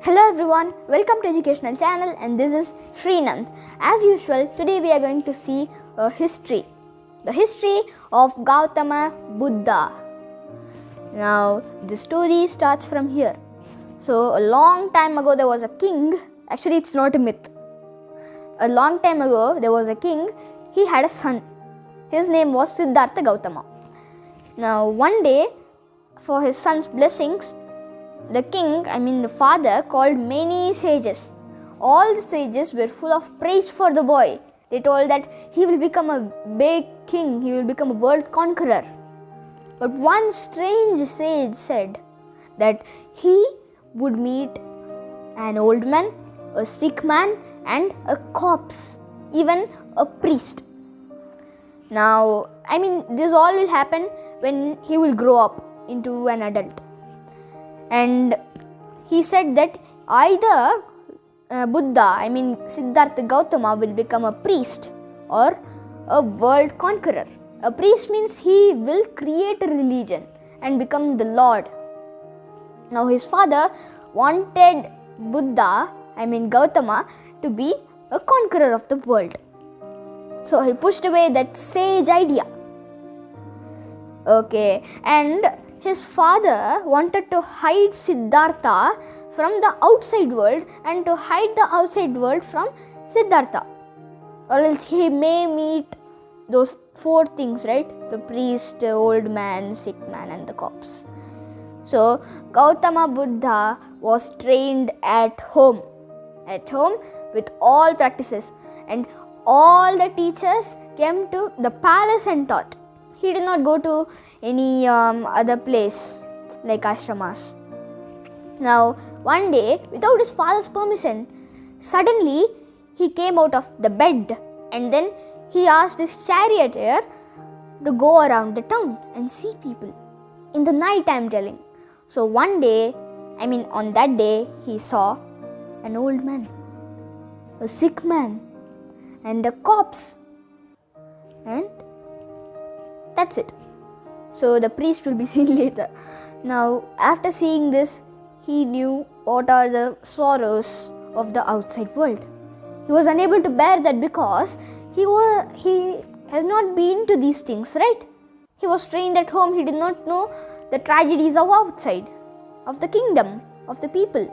Hello everyone, welcome to Educational Channel and this is Srinand. As usual, today we are going to see a history. The history of Gautama Buddha. Now, the story starts from here. So, a long time ago there was a king. Actually, it's not a myth. A long time ago there was a king. He had a son. His name was Siddhartha Gautama. Now, one day, for his son's blessings, the father, called many sages. All the sages were full of praise for the boy. They told that he will become a big king, he will become a world conqueror. But one strange sage said that he would meet an old man, a sick man, and a corpse, even a priest. Now, this all will happen when he will grow up into an adult. And he said that either Siddhartha Gautama will become a priest or a world conqueror. A priest means he will create a religion and become the Lord. Now his father wanted Gautama to be a conqueror of the world. So he pushed away that sage idea. Okay, and his father wanted to hide Siddhartha from the outside world and to hide the outside world from Siddhartha. Or else he may meet those four things, right? The priest, the old man, sick man, and the corpse. So Gautama Buddha was trained at home with all practices, and all the teachers came to the palace and taught. He did not go to any other place like ashramas. Now, one day, without his father's permission, suddenly he came out of the bed and then he asked his charioteer to go around the town and see people. In the night, I am telling. So one day, on that day, he saw an old man, a sick man, and a corpse. And that's it. So the priest will be seen later. Now, after seeing this, he knew what are the sorrows of the outside world. He was unable to bear that because he has not been to these things, right? He was trained at home. He did not know the tragedies of outside, of the kingdom, of the people.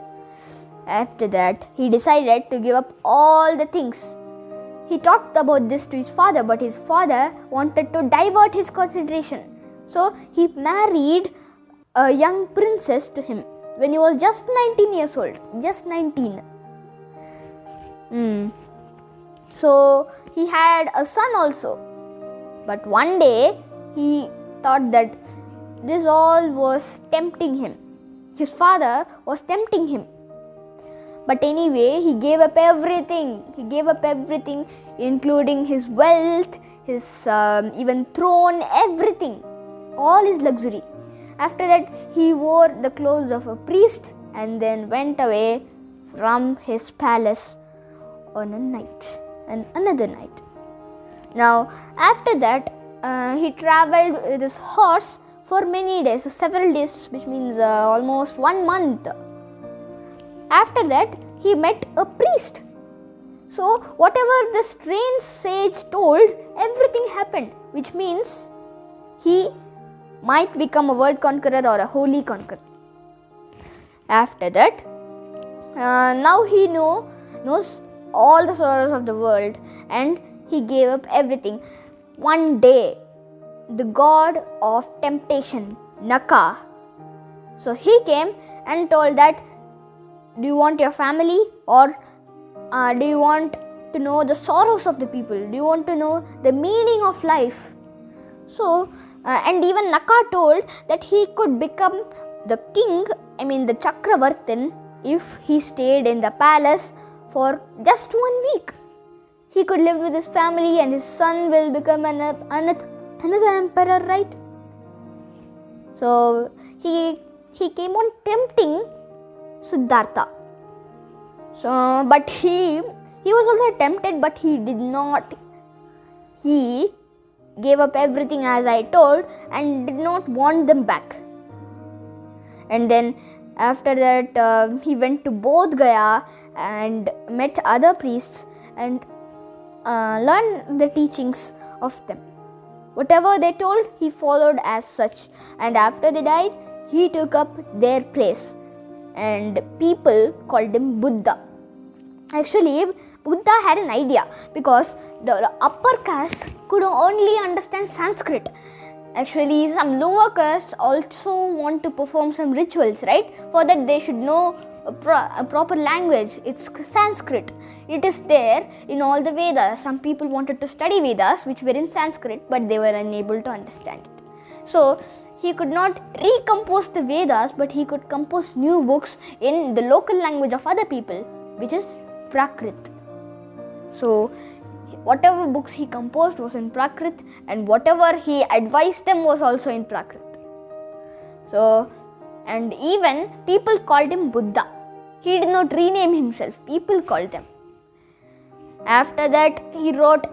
After that, he decided to give up all the things. He talked about this to his father, but his father wanted to divert his concentration. So he married a young princess to him when he was just 19 years old. Just 19. So he had a son also. But one day he thought that this all was tempting him. His father was tempting him. But anyway, he gave up everything. He gave up everything, including his wealth, his even throne, everything. All his luxury. After that, he wore the clothes of a priest and then went away from his palace on a night and another night. Now, after that, he traveled with his horse for many days, several days, which means almost 1 month. After that, he met a priest. So, whatever the strange sage told, everything happened, which means he might become a world conqueror or a holy conqueror. After that, now he knows all the sorrows of the world and he gave up everything. One day, the god of temptation, Naka, so he came and told that, do you want your family or do you want to know the sorrows of the people? Do you want to know the meaning of life? So, and even Naka told that he could become the king, the Chakravartin, if he stayed in the palace for just 1 week. He could live with his family and his son will become another emperor, right? So, he came on tempting Siddhartha. So, but he was also tempted, but he did not. He gave up everything as I told and did not want them back. And then After that, he went to Bodh Gaya and met other priests and learned the teachings of them. Whatever they told, he followed as such. And after they died, he took up their place. And people called him Buddha. Actually, Buddha had an idea because the upper caste could only understand Sanskrit. Actually, some lower castes also want to perform some rituals, right? For that, they should know a proper language. It's Sanskrit. It is there in all the Vedas. Some people wanted to study Vedas, which were in Sanskrit, but they were unable to understand it. So, he could not recompose the Vedas, but he could compose new books in the local language of other people, which is Prakrit. So, whatever books he composed was in Prakrit, and whatever he advised them was also in Prakrit. So, and even people called him Buddha. He did not rename himself. People called him. After that, he wrote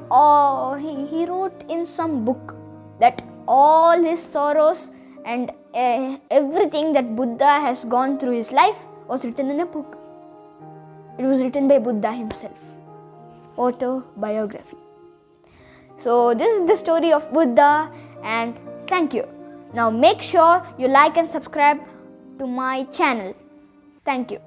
in some book that all his sorrows and everything that Buddha has gone through his life was written in a book. It was written by Buddha himself. Autobiography. So this is the story of Buddha, and thank you. Now make sure you like and subscribe to my channel. Thank you.